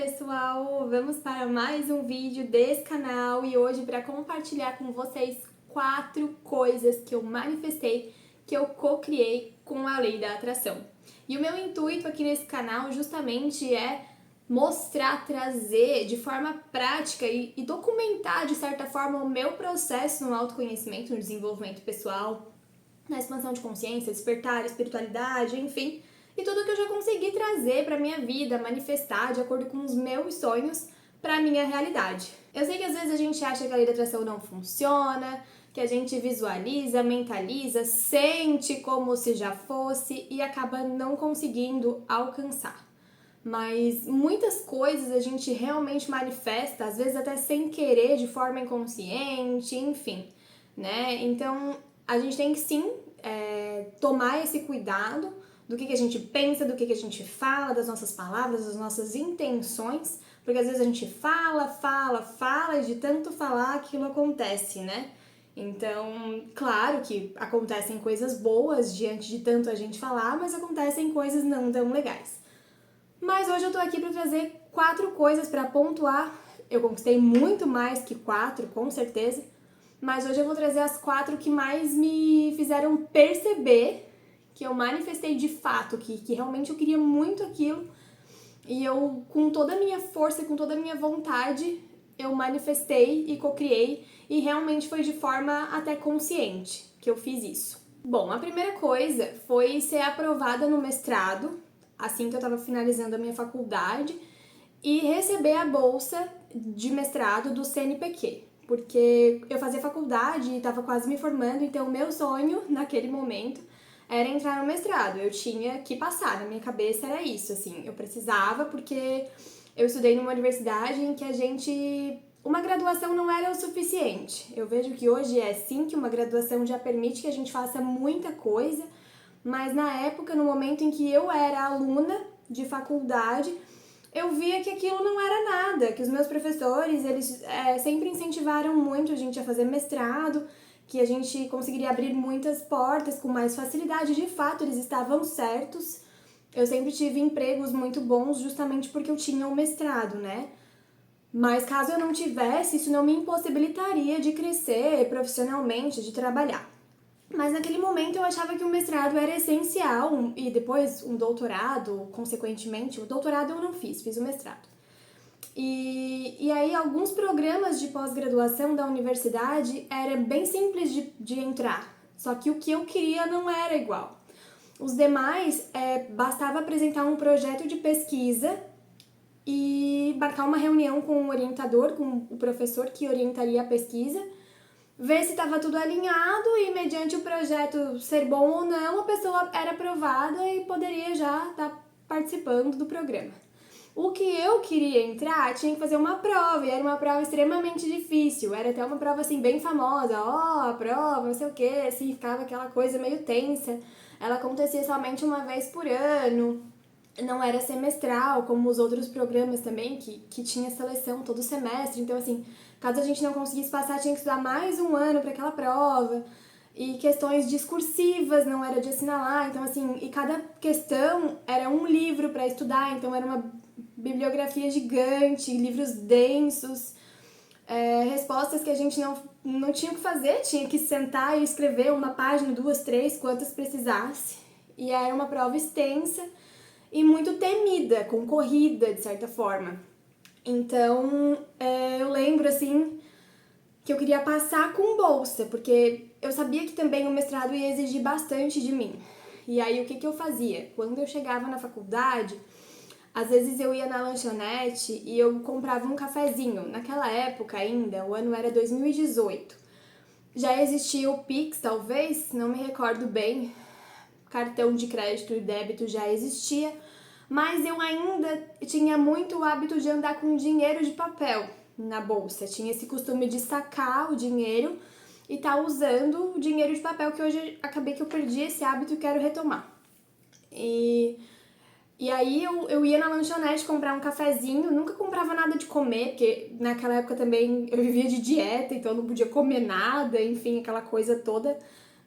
pessoal! Vamos para mais um vídeo desse canal e hoje para compartilhar com vocês 4 coisas que eu manifestei, que eu co-criei com a lei da atração. E o meu intuito aqui nesse canal justamente é mostrar, trazer de forma prática e documentar de certa forma o meu processo no autoconhecimento, no desenvolvimento pessoal, na expansão de consciência, despertar, espiritualidade, enfim, e tudo que eu já consegui trazer para minha vida, manifestar de acordo com os meus sonhos para a minha realidade. Eu sei que às vezes a gente acha que a lei da atração não funciona, que a gente visualiza, mentaliza, sente como se já fosse e acaba não conseguindo alcançar. Mas muitas coisas a gente realmente manifesta, às vezes até sem querer, de forma inconsciente, enfim, né? Então a gente tem que sim tomar esse cuidado do que a gente pensa, do que a gente fala, das nossas palavras, das nossas intenções, porque às vezes a gente fala e de tanto falar aquilo acontece, né? Então, claro que acontecem coisas boas diante de tanto a gente falar, mas acontecem coisas não tão legais. Mas hoje eu tô aqui para trazer 4 coisas para pontuar. Eu conquistei muito mais que 4, com certeza. Mas hoje eu vou trazer as 4 que mais me fizeram perceber que eu manifestei de fato, que realmente eu queria muito aquilo. E eu, com toda a minha força, com toda a minha vontade, eu manifestei e co-criei. E realmente foi de forma até consciente que eu fiz isso. Bom, a primeira coisa foi ser aprovada no mestrado, assim que eu estava finalizando a minha faculdade, e receber a bolsa de mestrado do CNPq, porque eu fazia faculdade e estava quase me formando, então o meu sonho naquele momento era entrar no mestrado. Eu tinha que passar, na minha cabeça era isso, assim, eu precisava porque eu estudei numa universidade em que uma graduação não era o suficiente. Eu vejo que hoje é sim que uma graduação já permite que a gente faça muita coisa, mas na época, no momento em que eu era aluna de faculdade, eu via que aquilo não era nada, que os meus professores, eles sempre incentivaram muito a gente a fazer mestrado, que a gente conseguiria abrir muitas portas com mais facilidade. De fato, eles estavam certos. Eu sempre tive empregos muito bons justamente porque eu tinha o mestrado, né? Mas caso eu não tivesse, isso não me impossibilitaria de crescer profissionalmente, de trabalhar. Mas naquele momento eu achava que o mestrado era essencial e depois um doutorado, consequentemente. O doutorado eu não fiz o mestrado. E aí alguns programas de pós-graduação da universidade era bem simples de entrar, só que o que eu queria não era igual. Os demais, bastava apresentar um projeto de pesquisa e marcar uma reunião com o orientador, com o professor que orientaria a pesquisa, ver se estava tudo alinhado e, mediante o projeto ser bom ou não, a pessoa era aprovada e poderia já estar participando do programa. O que eu queria entrar tinha que fazer uma prova, e era uma prova extremamente difícil, era até uma prova assim bem famosa, a prova, não sei o que, assim, ficava aquela coisa meio tensa. Ela acontecia somente uma vez por ano, não era semestral, como os outros programas também, que tinha seleção todo semestre. Então, assim, caso a gente não conseguisse passar, tinha que estudar mais um ano para aquela prova. E questões discursivas, não era de assinalar. Então, assim, e cada questão era um livro para estudar. Então, era uma bibliografia gigante, livros densos, respostas que a gente não tinha o que fazer. Tinha que sentar e escrever uma página, 2, 3, quantas precisasse. E era uma prova extensa e muito temida, concorrida, de certa forma. Então, eu lembro, assim, que eu queria passar com bolsa, porque eu sabia que também o mestrado ia exigir bastante de mim. E aí, o que eu fazia? Quando eu chegava na faculdade, às vezes eu ia na lanchonete e eu comprava um cafezinho. Naquela época ainda, o ano era 2018. Já existia o Pix, talvez, não me recordo bem. Cartão de crédito e débito já existia, mas eu ainda tinha muito o hábito de andar com dinheiro de papel na bolsa. Tinha esse costume de sacar o dinheiro e tá usando o dinheiro de papel, que hoje acabei que eu perdi esse hábito e quero retomar. E aí eu ia na lanchonete comprar um cafezinho, nunca comprava nada de comer, porque naquela época também eu vivia de dieta, então eu não podia comer nada, enfim, aquela coisa toda.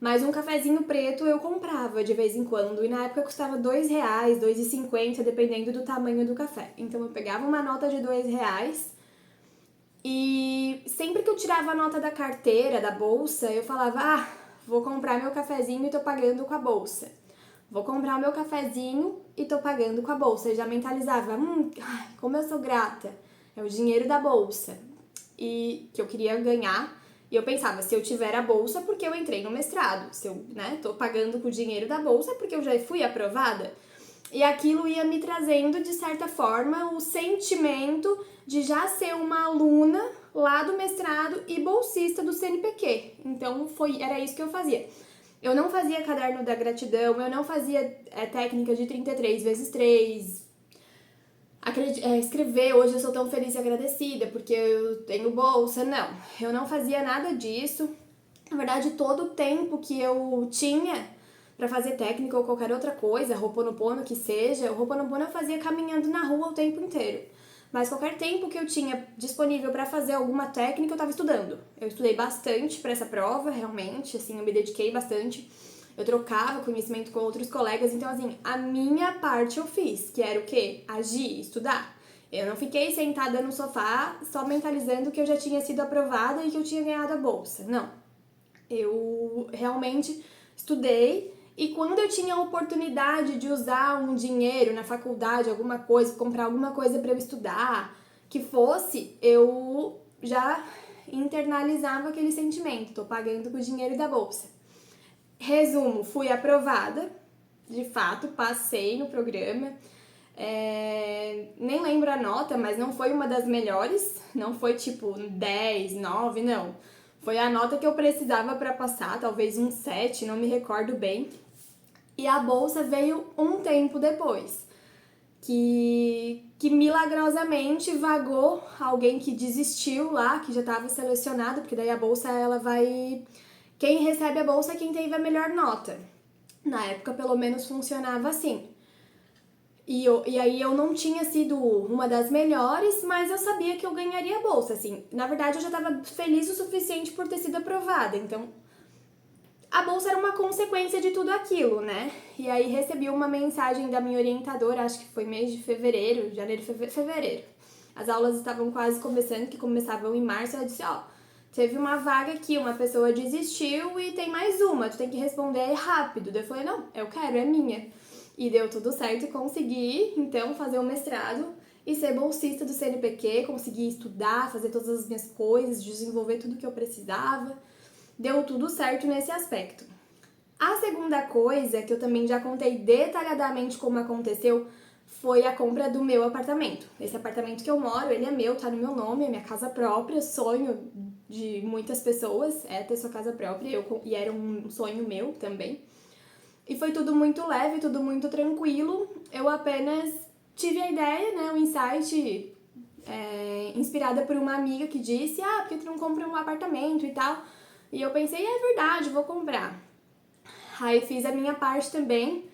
Mas um cafezinho preto eu comprava de vez em quando, e na época custava R$2, R$2,50, dependendo do tamanho do café. Então eu pegava uma nota de R$2 e sempre que eu tirava a nota da carteira, da bolsa, eu falava, vou comprar meu cafezinho e tô pagando com a bolsa. Vou comprar o meu cafezinho e tô pagando com a bolsa. Eu já mentalizava, como eu sou grata, é o dinheiro da bolsa e que eu queria ganhar. E eu pensava, se eu tiver a bolsa, porque eu entrei no mestrado. Se eu, tô pagando com o dinheiro da bolsa, porque eu já fui aprovada. E aquilo ia me trazendo, de certa forma, o sentimento de já ser uma aluna lá do mestrado e bolsista do CNPq. Então, era isso que eu fazia. Eu não fazia caderno da gratidão, eu não fazia técnica de 33 vezes 3, escrever, hoje eu sou tão feliz e agradecida porque eu tenho bolsa. Eu não fazia nada disso. Na verdade, todo o tempo que eu tinha pra fazer técnica ou qualquer outra coisa, Ho'oponopono que seja, o Ho'oponopono eu fazia caminhando na rua o tempo inteiro. Mas qualquer tempo que eu tinha disponível pra fazer alguma técnica, eu tava estudando. Eu estudei bastante pra essa prova, realmente, assim, eu me dediquei bastante. Eu trocava conhecimento com outros colegas, então assim, a minha parte eu fiz, que era o quê? Agir, estudar. Eu não fiquei sentada no sofá só mentalizando que eu já tinha sido aprovada e que eu tinha ganhado a bolsa. Não. Eu realmente estudei e quando eu tinha a oportunidade de usar um dinheiro na faculdade, alguma coisa, comprar alguma coisa para eu estudar, que fosse, eu já internalizava aquele sentimento, tô pagando com o dinheiro da bolsa. Resumo, fui aprovada, de fato, passei no programa. Nem lembro a nota, mas não foi uma das melhores, não foi tipo 10, 9, não. Foi a nota que eu precisava para passar, talvez um 7, não me recordo bem. E a bolsa veio um tempo depois, que milagrosamente vagou alguém que desistiu lá, que já estava selecionado, porque daí a bolsa ela vai... Quem recebe a bolsa é quem teve a melhor nota. Na época, pelo menos, funcionava assim. E aí eu não tinha sido uma das melhores, mas eu sabia que eu ganharia a bolsa, assim. Na verdade, eu já estava feliz o suficiente por ter sido aprovada, então a bolsa era uma consequência de tudo aquilo, né? E aí recebi uma mensagem da minha orientadora, acho que foi mês de fevereiro, janeiro, fevereiro. As aulas estavam quase começando, que começavam em março, ela disse, teve uma vaga aqui, uma pessoa desistiu e tem mais uma, tu tem que responder rápido. Daí eu falei, não, eu quero, é minha. E deu tudo certo e consegui, então, fazer o mestrado e ser bolsista do CNPq, consegui estudar, fazer todas as minhas coisas, desenvolver tudo que eu precisava. Deu tudo certo nesse aspecto. A segunda coisa, que eu também já contei detalhadamente como aconteceu, foi a compra do meu apartamento. Esse apartamento que eu moro, ele é meu, tá no meu nome, é minha casa própria, sonho de muitas pessoas é ter sua casa própria, e era um sonho meu também. E foi tudo muito leve, tudo muito tranquilo. Eu apenas tive a ideia, né, o insight, inspirada por uma amiga que disse, por que tu não compra um apartamento e tal? E eu pensei, é verdade, vou comprar. Aí fiz a minha parte também,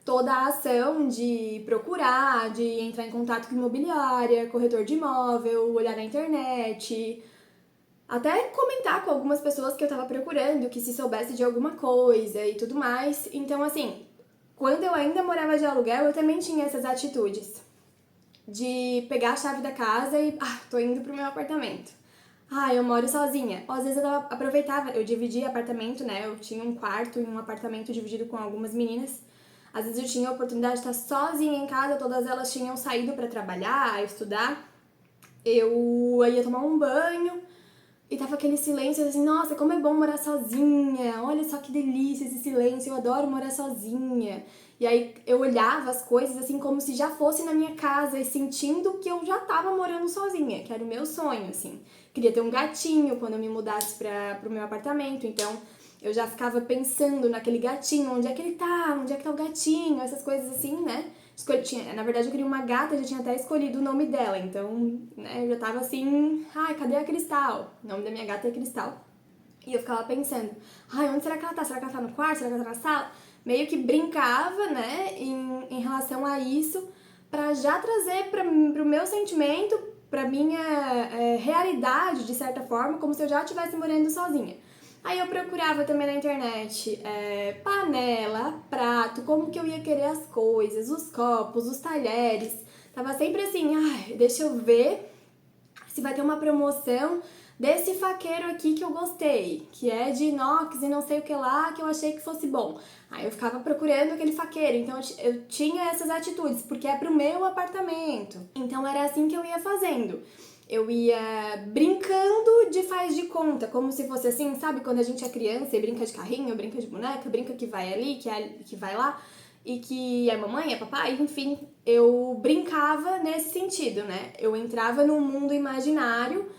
toda a ação de procurar, de entrar em contato com imobiliária, corretor de imóvel, olhar na internet, até comentar com algumas pessoas que eu tava procurando, que se soubesse de alguma coisa e tudo mais. Então, assim, quando eu ainda morava de aluguel, eu também tinha essas atitudes de pegar a chave da casa e, tô indo pro meu apartamento. Eu moro sozinha. Às vezes eu aproveitava, eu dividia apartamento, né? Eu tinha um quarto e um apartamento dividido com algumas meninas. Às vezes eu tinha a oportunidade de estar sozinha em casa, todas elas tinham saído para trabalhar, estudar. Eu ia tomar um banho e tava aquele silêncio assim, nossa, como é bom morar sozinha, olha só que delícia esse silêncio, eu adoro morar sozinha. E aí eu olhava as coisas assim como se já fosse na minha casa e sentindo que eu já tava morando sozinha, que era o meu sonho, assim. Queria ter um gatinho quando eu me mudasse pro meu apartamento, então eu já ficava pensando naquele gatinho, onde é que ele tá, onde é que tá o gatinho, essas coisas assim, né? Na verdade eu queria uma gata, eu já tinha até escolhido o nome dela, então, né, eu já tava assim, cadê a Cristal? O nome da minha gata é Cristal. E eu ficava pensando, onde será que ela tá? Será que ela tá no quarto? Será que ela tá na sala? Meio que brincava, né, em relação a isso, pra já trazer pro meu sentimento, pra minha realidade, de certa forma, como se eu já estivesse morando sozinha. Aí eu procurava também na internet panela, prato, como que eu ia querer as coisas, os copos, os talheres. Tava sempre assim, ai, deixa eu ver se vai ter uma promoção desse faqueiro aqui que eu gostei, que é de inox e não sei o que lá, que eu achei que fosse bom. Aí eu ficava procurando aquele faqueiro, então eu tinha essas atitudes, porque é pro meu apartamento. Então era assim que eu ia fazendo. Eu ia brincando de faz de conta, como se fosse assim, sabe? Quando a gente é criança e brinca de carrinho, brinca de boneca, brinca que vai ali, que vai lá, e que é mamãe, é papai, enfim, eu brincava nesse sentido, né? Eu entrava num mundo imaginário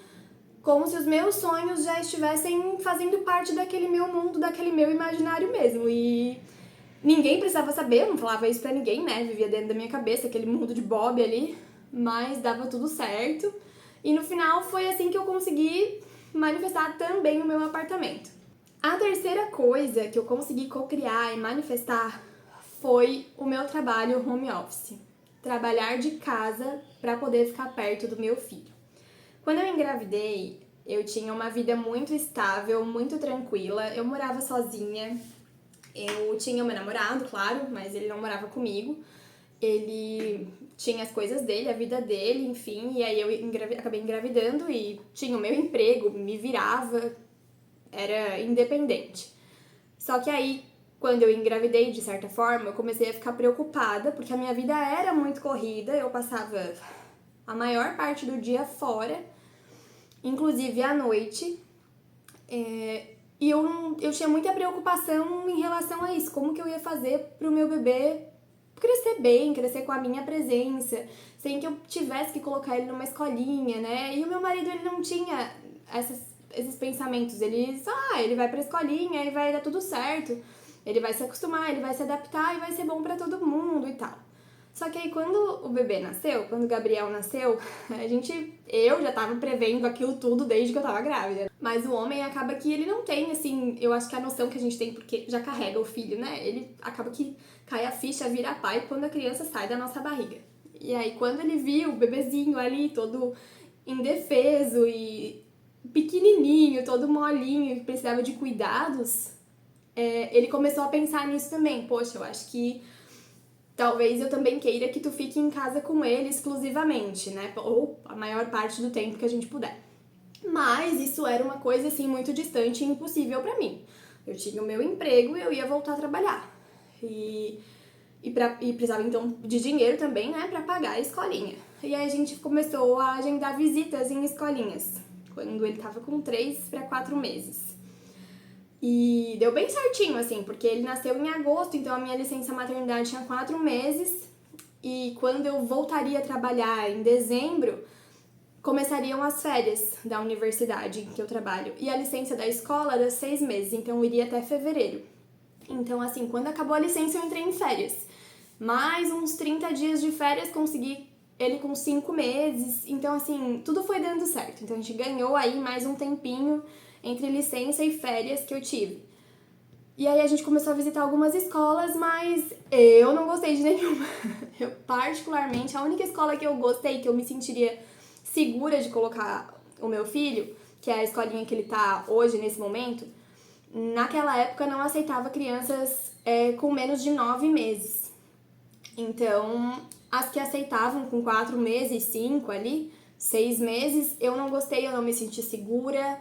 como se os meus sonhos já estivessem fazendo parte daquele meu mundo, daquele meu imaginário mesmo. E ninguém precisava saber, eu não falava isso pra ninguém, né? Vivia dentro da minha cabeça, aquele mundo de Bob ali, mas dava tudo certo. E no final foi assim que eu consegui manifestar também o meu apartamento. A terceira coisa que eu consegui co-criar e manifestar foi o meu trabalho home office. Trabalhar de casa para poder ficar perto do meu filho. Quando eu engravidei, eu tinha uma vida muito estável, muito tranquila. Eu morava sozinha. Eu tinha o meu namorado, claro, mas ele não morava comigo. Ele tinha as coisas dele, a vida dele, enfim. E aí eu acabei engravidando e tinha o meu emprego, me virava, era independente. Só que aí, quando eu engravidei, de certa forma, eu comecei a ficar preocupada, porque a minha vida era muito corrida, eu passava a maior parte do dia fora, inclusive à noite, e eu tinha muita preocupação em relação a isso, como que eu ia fazer pro meu bebê crescer bem, crescer com a minha presença, sem que eu tivesse que colocar ele numa escolinha, né? E o meu marido, ele não tinha esses pensamentos, ele vai pra escolinha e vai dar tudo certo, ele vai se acostumar, ele vai se adaptar e vai ser bom pra todo mundo e tal. Só que aí quando o bebê nasceu, quando o Gabriel nasceu, eu já tava prevendo aquilo tudo desde que eu tava grávida. Mas o homem acaba que ele não tem, assim, eu acho que a noção que a gente tem, porque já carrega o filho, né? Ele acaba que cai a ficha, vira pai quando a criança sai da nossa barriga. E aí quando ele viu o bebezinho ali, todo indefeso e pequenininho, todo molinho, que precisava de cuidados, ele começou a pensar nisso também. Poxa, eu acho que talvez eu também queira que tu fique em casa com ele exclusivamente, né? Ou a maior parte do tempo que a gente puder. Mas isso era uma coisa assim muito distante e impossível pra mim. Eu tinha o meu emprego e eu ia voltar a trabalhar. E precisava então de dinheiro também, né, pra pagar a escolinha. E aí a gente começou a agendar visitas em escolinhas, quando ele tava com 3 para 4 meses. E deu bem certinho, assim, porque ele nasceu em agosto, então a minha licença maternidade tinha 4 meses. E quando eu voltaria a trabalhar em dezembro, começariam as férias da universidade que eu trabalho. E a licença da escola era 6 meses, então eu iria até fevereiro. Então, assim, quando acabou a licença, eu entrei em férias. Mais uns 30 dias de férias, consegui ele com 5 meses. Então, assim, tudo foi dando certo. Então, a gente ganhou aí mais um tempinho entre licença e férias que eu tive. E aí a gente começou a visitar algumas escolas, mas eu não gostei de nenhuma. Eu, particularmente, a única escola que eu gostei, que eu me sentiria segura de colocar o meu filho, que é a escolinha que ele tá hoje, nesse momento, naquela época não aceitava crianças com menos de 9 meses. Então, as que aceitavam com 4 meses, 5 ali, 6 meses, eu não gostei, eu não me senti segura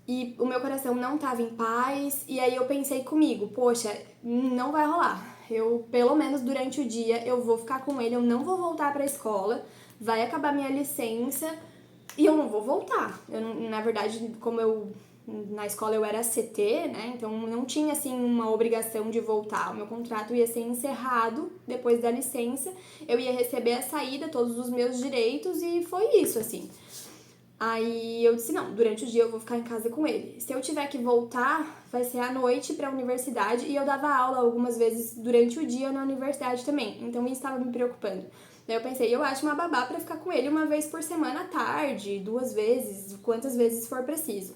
e o meu coração não estava em paz. E aí eu pensei comigo, poxa, não vai rolar. Eu, pelo menos durante o dia, eu vou ficar com ele, eu não vou voltar pra escola, vai acabar minha licença e eu não vou voltar. Na verdade, na escola eu era CT, né? Então não tinha assim uma obrigação de voltar. O meu contrato ia ser encerrado depois da licença. Eu ia receber a saída, todos os meus direitos e foi isso, assim. Aí eu disse, não, durante o dia eu vou ficar em casa com ele. Se eu tiver que voltar, vai ser à noite pra universidade. E eu dava aula algumas vezes durante o dia na universidade também. Então isso estava me preocupando. Daí eu pensei, eu acho uma babá pra ficar com ele uma vez por semana à tarde, 2 vezes, quantas vezes for preciso.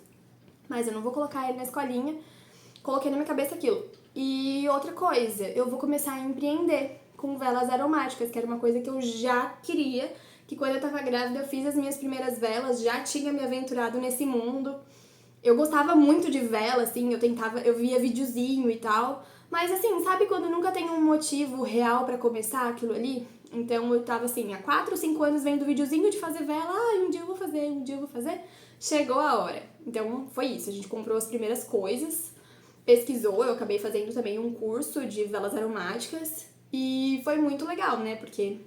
Mas eu não vou colocar ele na escolinha. Coloquei na minha cabeça aquilo. E outra coisa, eu vou começar a empreender com velas aromáticas, que era uma coisa que eu já queria, que quando eu tava grávida eu fiz as minhas primeiras velas, já tinha me aventurado nesse mundo. Eu gostava muito de vela, assim, eu via videozinho e tal, mas assim, sabe quando nunca tem um motivo real pra começar aquilo ali? Então eu tava assim, há 4 ou 5 anos vendo videozinho de fazer vela, um dia eu vou fazer, um dia eu vou fazer. Chegou a hora. Então foi isso, a gente comprou as primeiras coisas, pesquisou, eu acabei fazendo também um curso de velas aromáticas e foi muito legal, né? Porque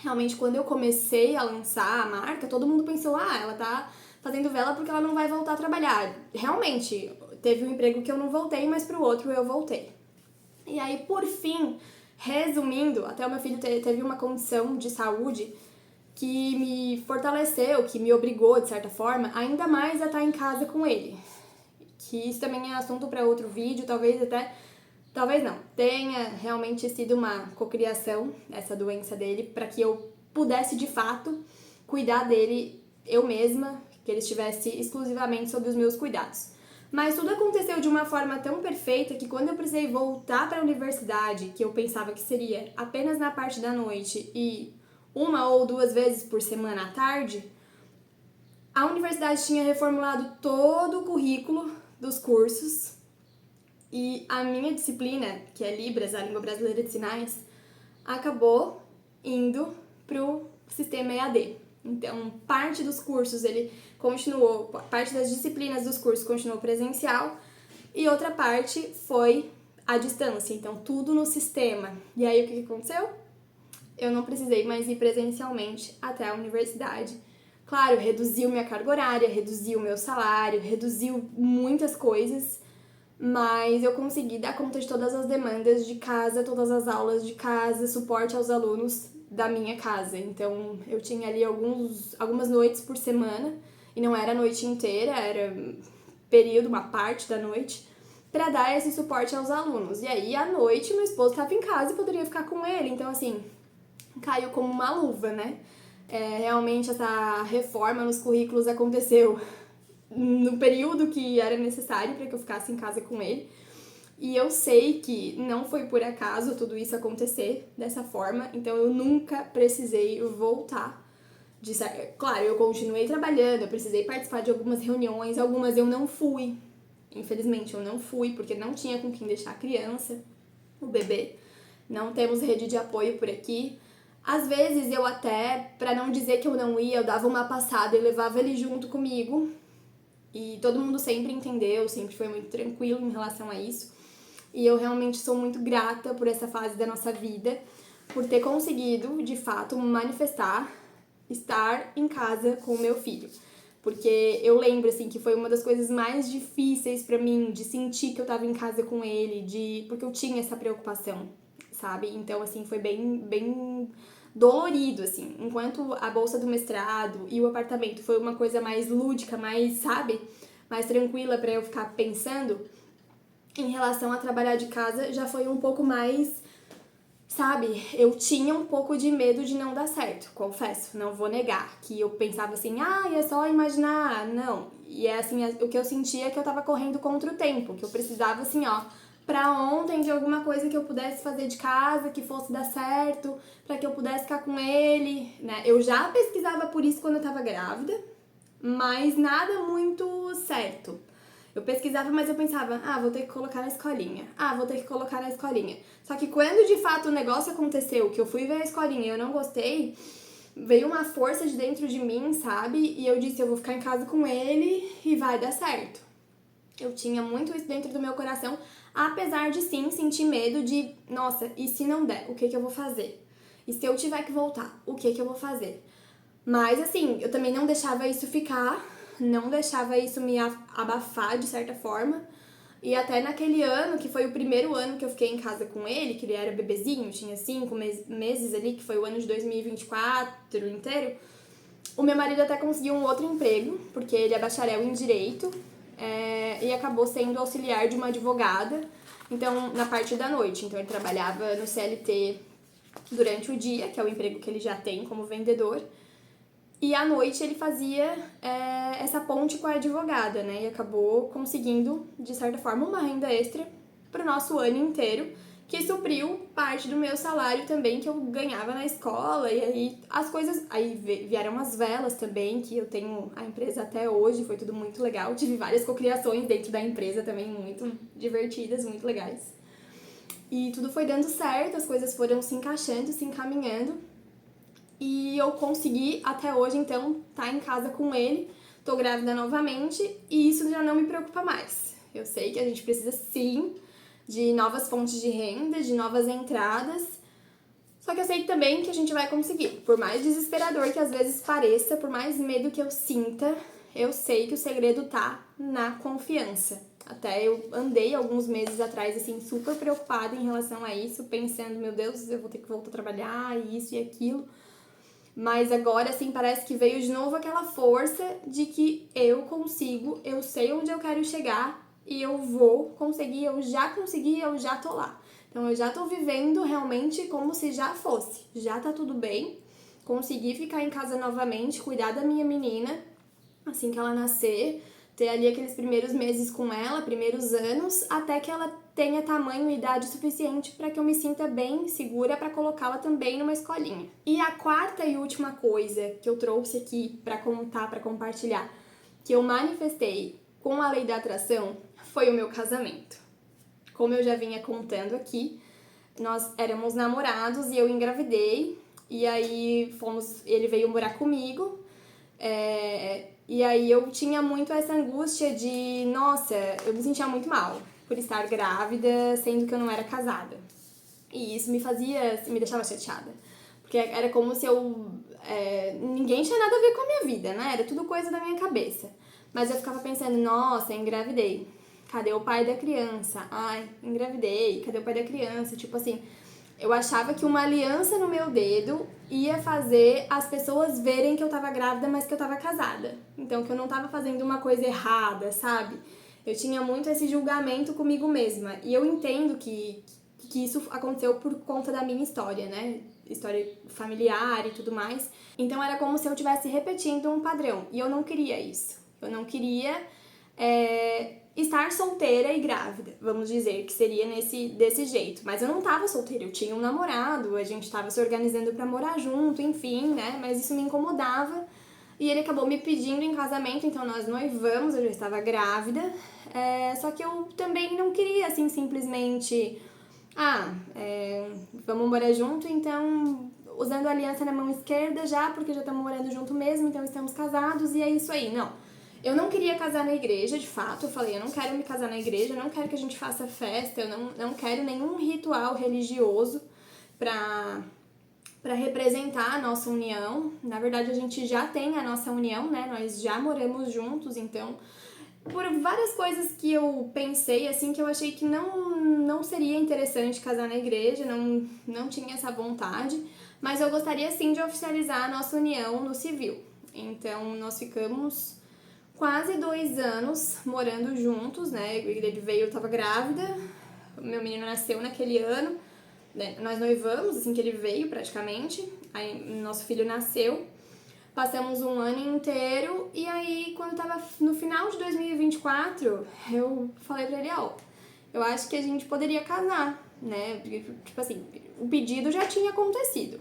realmente quando eu comecei a lançar a marca, todo mundo pensou, ela tá fazendo vela porque ela não vai voltar a trabalhar. Realmente, teve um emprego que eu não voltei, mas pro outro eu voltei. E aí, por fim, resumindo, até o meu filho teve uma condição de saúde que me fortaleceu, que me obrigou, de certa forma, ainda mais a estar em casa com ele. Que isso também é assunto para outro vídeo, talvez não, tenha realmente sido uma cocriação, essa doença dele, para que eu pudesse, de fato, cuidar dele eu mesma, que ele estivesse exclusivamente sob os meus cuidados. Mas tudo aconteceu de uma forma tão perfeita que quando eu precisei voltar para a universidade, que eu pensava que seria apenas na parte da noite e 1 ou 2 vezes por semana à tarde, a universidade tinha reformulado todo o currículo dos cursos e a minha disciplina, que é Libras, a língua brasileira de sinais, acabou indo pro sistema EAD. Então, parte dos cursos ele continuou, parte das disciplinas dos cursos continuou presencial e outra parte foi à distância. Então, tudo no sistema. E aí, o que aconteceu? Eu não precisei mais ir presencialmente até a universidade. Claro, reduziu minha carga horária, reduziu meu salário, reduziu muitas coisas, mas eu consegui dar conta de todas as demandas de casa, todas as aulas de casa, suporte aos alunos da minha casa. Então, eu tinha ali algumas noites por semana, e não era a noite inteira, era período, uma parte da noite, para dar esse suporte aos alunos. E aí, à noite, meu esposo estava em casa e poderia ficar com ele. Então, assim, caiu como uma luva, né? Realmente, essa reforma nos currículos aconteceu no período que era necessário para que eu ficasse em casa com ele. E eu sei que não foi por acaso tudo isso acontecer dessa forma, então eu nunca precisei voltar. Claro, eu continuei trabalhando, eu precisei participar de algumas reuniões, algumas eu não fui. Infelizmente eu não fui, porque não tinha com quem deixar a criança, o bebê. Não temos rede de apoio por aqui. Às vezes eu até, para não dizer que eu não ia, eu dava uma passada e levava ele junto comigo. E todo mundo sempre entendeu, sempre foi muito tranquilo em relação a isso. E eu realmente sou muito grata por essa fase da nossa vida, por ter conseguido, de fato, manifestar estar em casa com o meu filho. Porque eu lembro, assim, que foi uma das coisas mais difíceis pra mim, de sentir que eu tava em casa com ele, porque eu tinha essa preocupação, sabe? Então, assim, foi bem dolorido, assim. Enquanto a bolsa do mestrado e o apartamento foi uma coisa mais lúdica, mais, sabe? Mais tranquila pra eu ficar pensando, em relação a trabalhar de casa já foi um pouco mais, sabe? Eu tinha um pouco de medo de não dar certo, confesso, não vou negar. Que eu pensava assim, é só imaginar, não. E é assim, o que eu sentia é que eu tava correndo contra o tempo, que eu precisava assim, pra ontem de alguma coisa que eu pudesse fazer de casa, que fosse dar certo, pra que eu pudesse ficar com ele, né? Eu já pesquisava por isso quando eu tava grávida, mas nada muito certo. Eu pesquisava, mas eu pensava, vou ter que colocar na escolinha. Vou ter que colocar na escolinha. Só que quando de fato o negócio aconteceu, que eu fui ver a escolinha e eu não gostei, veio uma força de dentro de mim, sabe? E eu disse, eu vou ficar em casa com ele e vai dar certo. Eu tinha muito isso dentro do meu coração, apesar de sim sentir medo de, nossa, e se não der, o que eu vou fazer? E se eu tiver que voltar, o que eu vou fazer? Mas assim, eu também não deixava isso ficar, não deixava isso me abafar de certa forma. E até naquele ano, que foi o primeiro ano que eu fiquei em casa com ele, que ele era bebezinho, tinha 5 meses ali, que foi o ano de 2024 inteiro, o meu marido até conseguiu um outro emprego, porque ele é bacharel em Direito, e acabou sendo auxiliar de uma advogada, então na parte da noite. Então ele trabalhava no CLT durante o dia, que é o emprego que ele já tem como vendedor, e à noite ele fazia essa ponte com a advogada, né? E acabou conseguindo, de certa forma, uma renda extra para o nosso ano inteiro, que supriu parte do meu salário também que eu ganhava na escola, e aí as coisas, aí vieram as velas também, que eu tenho a empresa até hoje, foi tudo muito legal, tive várias cocriações dentro da empresa também, muito divertidas, muito legais. E tudo foi dando certo, as coisas foram se encaixando, se encaminhando, e eu consegui até hoje, então, estar em casa com ele, tô grávida novamente, e isso já não me preocupa mais. Eu sei que a gente precisa sim de novas fontes de renda, de novas entradas, só que eu sei também que a gente vai conseguir. Por mais desesperador que às vezes pareça, por mais medo que eu sinta, eu sei que o segredo tá na confiança. Até eu andei alguns meses atrás, assim, super preocupada em relação a isso, pensando, meu Deus, eu vou ter que voltar a trabalhar, e isso e aquilo. Mas agora, assim, parece que veio de novo aquela força de que eu consigo, eu sei onde eu quero chegar e eu vou conseguir, eu já consegui, eu já tô lá. Então eu já tô vivendo realmente como se já fosse. Já tá tudo bem, consegui ficar em casa novamente, cuidar da minha menina assim que ela nascer, ter ali aqueles primeiros meses com ela, primeiros anos, até que ela tenha tamanho e idade suficiente para que eu me sinta bem segura para colocá-la também numa escolinha. E a quarta e última coisa que eu trouxe aqui para contar, para compartilhar, que eu manifestei com a lei da atração, foi o meu casamento. Como eu já vinha contando aqui, nós éramos namorados e eu engravidei, e aí ele veio morar comigo, e aí eu tinha muito essa angústia de, nossa, eu me sentia muito mal por estar grávida, sendo que eu não era casada. E isso me deixava chateada. Porque era como se ninguém tinha nada a ver com a minha vida, né? Era tudo coisa da minha cabeça. Mas eu ficava pensando, nossa, engravidei. Cadê o pai da criança? Ai, engravidei. Cadê o pai da criança? Tipo assim, eu achava que uma aliança no meu dedo ia fazer as pessoas verem que eu tava grávida, mas que eu tava casada. Então, que eu não tava fazendo uma coisa errada, sabe? Eu tinha muito esse julgamento comigo mesma. E eu entendo que isso aconteceu por conta da minha história, né? História familiar e tudo mais. Então, era como se eu estivesse repetindo um padrão. E eu não queria isso. Eu não queria estar solteira e grávida, vamos dizer, que seria desse jeito. Mas eu não tava solteira, eu tinha um namorado, a gente tava se organizando pra morar junto, enfim, né? Mas isso me incomodava e ele acabou me pedindo em casamento, então nós noivamos, eu já estava grávida. Só que eu também não queria, assim, simplesmente... vamos morar junto, então... Usando a aliança na mão esquerda já, porque já estamos morando junto mesmo, então estamos casados e é isso aí. Não. Eu não queria casar na igreja, de fato, eu falei, eu não quero me casar na igreja, eu não quero que a gente faça festa, eu não quero nenhum ritual religioso pra representar a nossa união. Na verdade, a gente já tem a nossa união, né? Nós já moramos juntos, então, por várias coisas que eu pensei, assim, que eu achei que não seria interessante casar na igreja, não tinha essa vontade, mas eu gostaria sim de oficializar a nossa união no civil. Então, nós ficamos quase 2 anos morando juntos, né? Ele veio, eu tava grávida, meu menino nasceu naquele ano, né? Nós noivamos assim que ele veio praticamente, aí nosso filho nasceu, passamos um ano inteiro e aí quando tava no final de 2024, eu falei pra ele, eu acho que a gente poderia casar, né? Tipo assim, o pedido já tinha acontecido,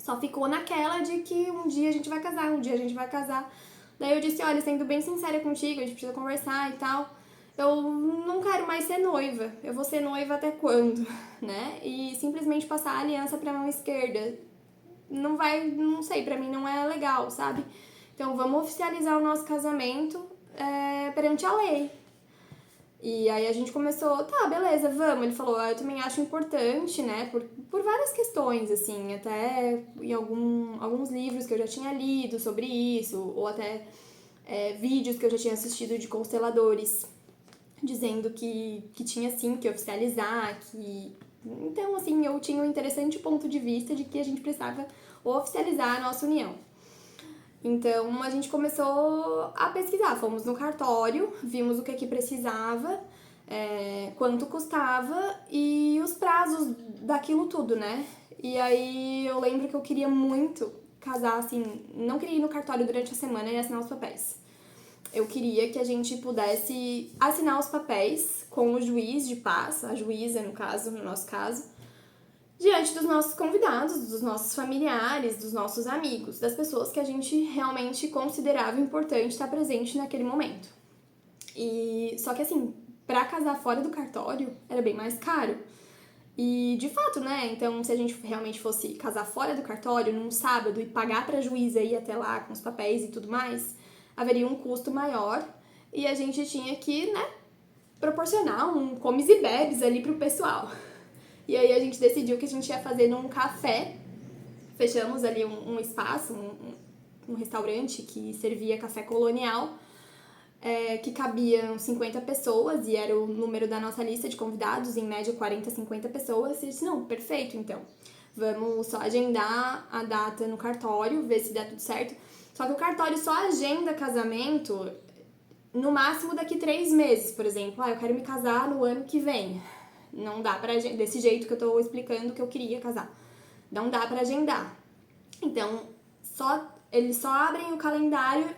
só ficou naquela de que um dia a gente vai casar, um dia a gente vai casar. Daí eu disse, olha, sendo bem sincera contigo, a gente precisa conversar e tal. Eu não quero mais ser noiva. Eu vou ser noiva até quando, né? E simplesmente passar a aliança pra mão esquerda não sei, pra mim não é legal, sabe? Então vamos oficializar o nosso casamento perante a lei. E aí a gente começou, tá, beleza, vamos. Ele falou, eu também acho importante, né, por várias questões, assim, até em alguns livros que eu já tinha lido sobre isso, ou até vídeos que eu já tinha assistido de consteladores, dizendo que tinha, sim, que oficializar, que... Então, assim, eu tinha um interessante ponto de vista de que a gente precisava oficializar a nossa união. Então, a gente começou a pesquisar, fomos no cartório, vimos o que precisava, quanto custava e os prazos daquilo tudo, né? E aí eu lembro que eu queria muito casar, assim, não queria ir no cartório durante a semana e assinar os papéis. Eu queria que a gente pudesse assinar os papéis com o juiz de paz, a juíza, no nosso caso, diante dos nossos convidados, dos nossos familiares, dos nossos amigos, das pessoas que a gente realmente considerava importante estar presente naquele momento. E só que assim, para casar fora do cartório era bem mais caro. E de fato, né? Então, se a gente realmente fosse casar fora do cartório num sábado e pagar pra juíza ir até lá com os papéis e tudo mais, haveria um custo maior e a gente tinha que, né, proporcionar um comes e bebes ali pro pessoal. E aí a gente decidiu que a gente ia fazer num café. Fechamos ali um espaço, um restaurante que servia café colonial, que cabiam 50 pessoas e era o número da nossa lista de convidados, em média 40, 50 pessoas. E disse, não, perfeito, então. Vamos só agendar a data no cartório, ver se dá tudo certo. Só que o cartório só agenda casamento no máximo daqui 3 meses, por exemplo. Eu quero me casar no ano que vem. Não dá pra agendar, desse jeito que eu tô explicando que eu queria casar. Não dá pra agendar. Então, eles só abrem o calendário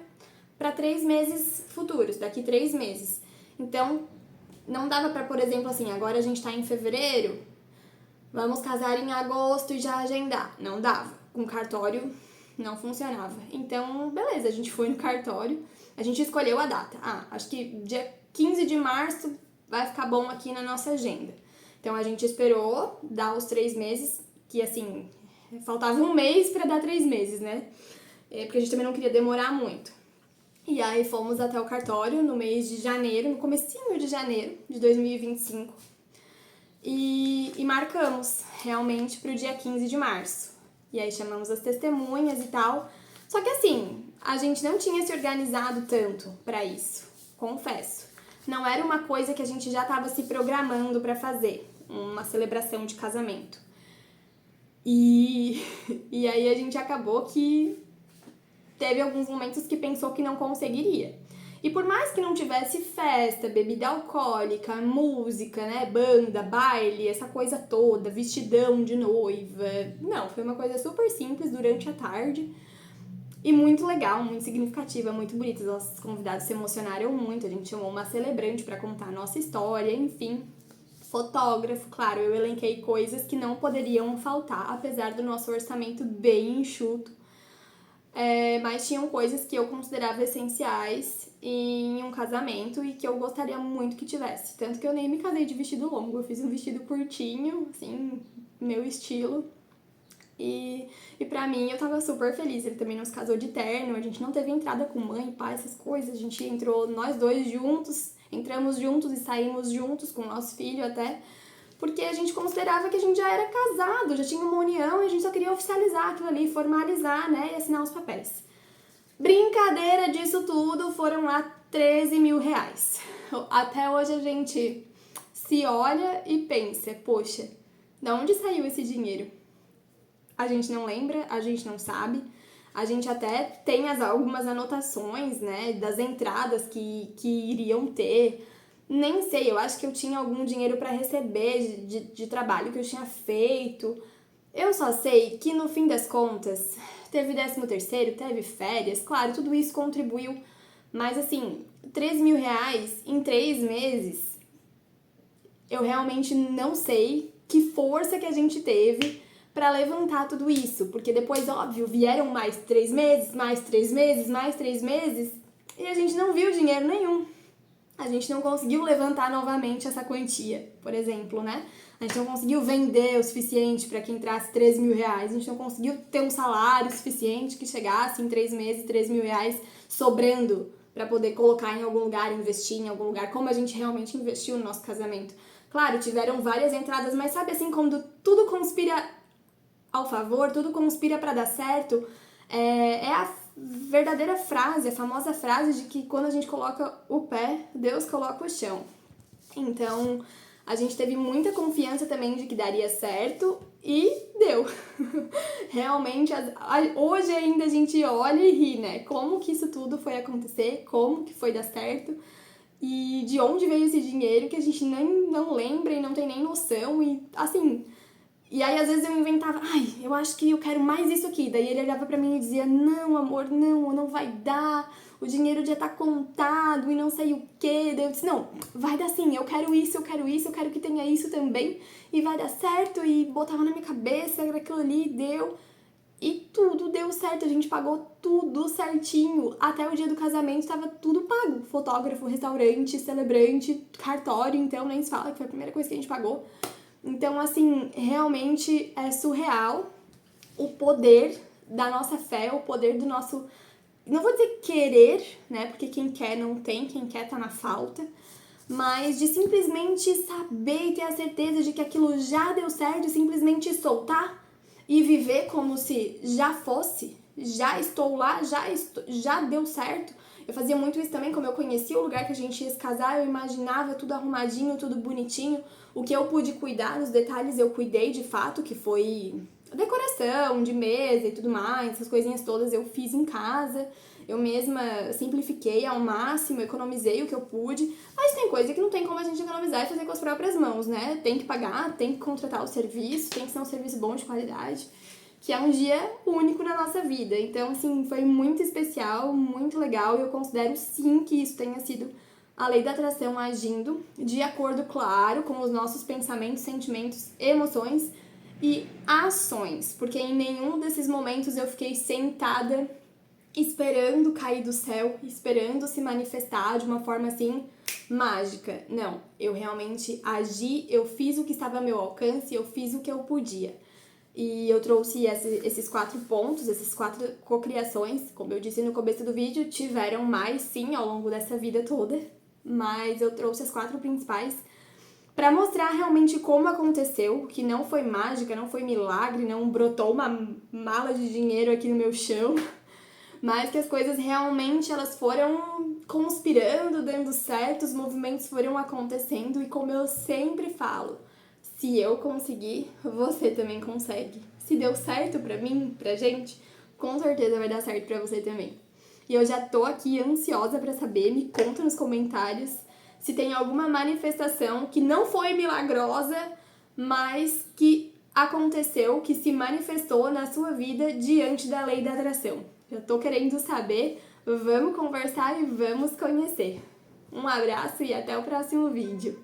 para 3 meses futuros, daqui 3 meses. Então, não dava para, por exemplo, assim, agora a gente tá em fevereiro, vamos casar em agosto e já agendar. Não dava. Com cartório não funcionava. Então, beleza, a gente foi no cartório, a gente escolheu a data. Acho que dia 15 de março vai ficar bom aqui na nossa agenda. Então, a gente esperou dar os 3 meses, que assim, faltava um mês para dar 3 meses, né? Porque a gente também não queria demorar muito. E aí fomos até o cartório no mês de janeiro, no comecinho de janeiro de 2025. E marcamos realmente para o dia 15 de março. E aí chamamos as testemunhas e tal. Só que assim, a gente não tinha se organizado tanto para isso, confesso. Não era uma coisa que a gente já estava se programando para fazer, uma celebração de casamento. E aí a gente acabou que teve alguns momentos que pensou que não conseguiria. E por mais que não tivesse festa, bebida alcoólica, música, né, banda, baile, essa coisa toda, vestidão de noiva, não, foi uma coisa super simples durante a tarde e muito legal, muito significativa, muito bonita. Os nossos convidados se emocionaram muito, a gente chamou uma celebrante para contar a nossa história, enfim. Fotógrafo, claro, eu elenquei coisas que não poderiam faltar, apesar do nosso orçamento bem enxuto. Mas tinham coisas que eu considerava essenciais em um casamento e que eu gostaria muito que tivesse. Tanto que eu nem me casei de vestido longo, eu fiz um vestido curtinho, assim, meu estilo. E pra mim, eu tava super feliz. Ele também não se casou de terno, a gente não teve entrada com mãe, pai, essas coisas. A gente entrou nós dois juntos, entramos juntos e saímos juntos com o nosso filho até. Porque a gente considerava que a gente já era casado, já tinha uma união e a gente só queria oficializar aquilo ali, formalizar, né, e assinar os papéis. Brincadeira disso tudo, foram lá 13 mil reais. Até hoje a gente se olha e pensa, poxa, de onde saiu esse dinheiro? A gente não lembra, a gente não sabe. A gente até tem algumas anotações, né, das entradas que iriam ter. Nem sei, eu acho que eu tinha algum dinheiro para receber de trabalho que eu tinha feito. Eu só sei que no fim das contas, teve 13º, teve férias, claro, tudo isso contribuiu. Mas assim, 13 mil reais em 3 meses, eu realmente não sei que força que a gente teve para levantar tudo isso. Porque depois, óbvio, vieram mais 3 meses, mais 3 meses, mais 3 meses, e a gente não viu dinheiro nenhum. A gente não conseguiu levantar novamente essa quantia, por exemplo, né? A gente não conseguiu vender o suficiente para que entrasse 13 mil reais. A gente não conseguiu ter um salário suficiente que chegasse em 3 meses, 13 mil reais sobrando para poder colocar em algum lugar, investir em algum lugar, como a gente realmente investiu no nosso casamento. Claro, tiveram várias entradas, mas sabe assim, quando tudo conspira ao favor, tudo conspira para dar certo, é a verdadeira frase, a famosa frase de que quando a gente coloca o pé, Deus coloca o chão. Então, a gente teve muita confiança também de que daria certo e deu. Realmente, hoje ainda a gente olha e ri, né? Como que isso tudo foi acontecer, como que foi dar certo e de onde veio esse dinheiro que a gente nem não lembra e não tem nem noção e, assim, E aí, às vezes, eu inventava, ai, eu acho que eu quero mais isso aqui. Daí ele olhava pra mim e dizia, não, amor, não vai dar, o dinheiro já tá contado e não sei o quê. Daí eu disse, não, vai dar sim, eu quero isso, eu quero que tenha isso também. E vai dar certo, e botava na minha cabeça aquilo ali, deu. E tudo deu certo, a gente pagou tudo certinho. Até o dia do casamento tava tudo pago. Fotógrafo, restaurante, celebrante, cartório, então nem se fala que foi a primeira coisa que a gente pagou. Então, assim, realmente é surreal o poder da nossa fé, o poder do nosso... Não vou dizer querer, né? Porque quem quer não tem, quem quer tá na falta. Mas de simplesmente saber e ter a certeza de que aquilo já deu certo e simplesmente soltar e viver como se já fosse, já estou lá, já deu certo. Eu fazia muito isso também, como eu conhecia o lugar que a gente ia se casar, eu imaginava tudo arrumadinho, tudo bonitinho. O que eu pude cuidar, nos detalhes eu cuidei de fato, que foi decoração de mesa e tudo mais, essas coisinhas todas eu fiz em casa. Eu mesma simplifiquei ao máximo, economizei o que eu pude, mas tem coisa que não tem como a gente economizar e fazer com as próprias mãos, né? Tem que pagar, tem que contratar o serviço, tem que ser um serviço bom de qualidade, que é um dia único na nossa vida. Então, assim, foi muito especial, muito legal, e eu considero sim que isso tenha sido a lei da atração agindo de acordo, claro, com os nossos pensamentos, sentimentos, emoções e ações, porque em nenhum desses momentos eu fiquei sentada esperando cair do céu, esperando se manifestar de uma forma assim mágica. Não, eu realmente agi, eu fiz o que estava ao meu alcance, eu fiz o que eu podia. E eu trouxe esses 4 pontos, essas 4 cocriações, como eu disse no começo do vídeo, tiveram mais sim ao longo dessa vida toda, mas eu trouxe as 4 principais para mostrar realmente como aconteceu, que não foi mágica, não foi milagre, não brotou uma mala de dinheiro aqui no meu chão, mas que as coisas realmente elas foram conspirando, dando certo, os movimentos foram acontecendo, e como eu sempre falo, se eu conseguir, você também consegue. Se deu certo pra mim, pra gente, com certeza vai dar certo pra você também. E eu já tô aqui ansiosa pra saber, me conta nos comentários se tem alguma manifestação que não foi milagrosa, mas que aconteceu, que se manifestou na sua vida diante da lei da atração. Já tô querendo saber, vamos conversar e vamos conhecer. Um abraço e até o próximo vídeo.